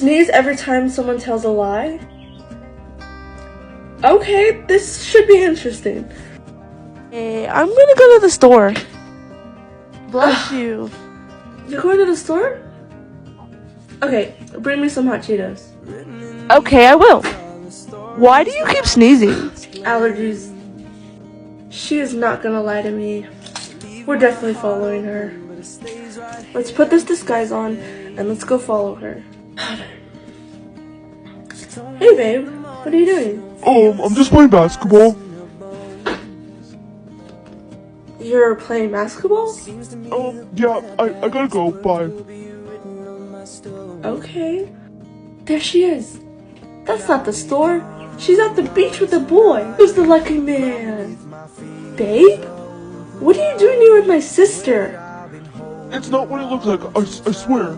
Sneeze every time someone tells a lie? Okay, this should be interesting. Hey, I'm gonna go to the store. Bless you. You're going to the store? Okay, bring me some hot Cheetos. Okay, I will. Why do you keep sneezing? Allergies. She is not gonna lie to me. We're definitely following her. Let's put this disguise on and let's go follow her. Hey babe, what are you doing? I'm just playing basketball. You're playing basketball? Yeah, I gotta go, bye. Okay. There she is. That's not the store. She's at the beach with the boy. Who's the lucky man? Babe? What are you doing here with my sister? It's not what it looks like, I swear.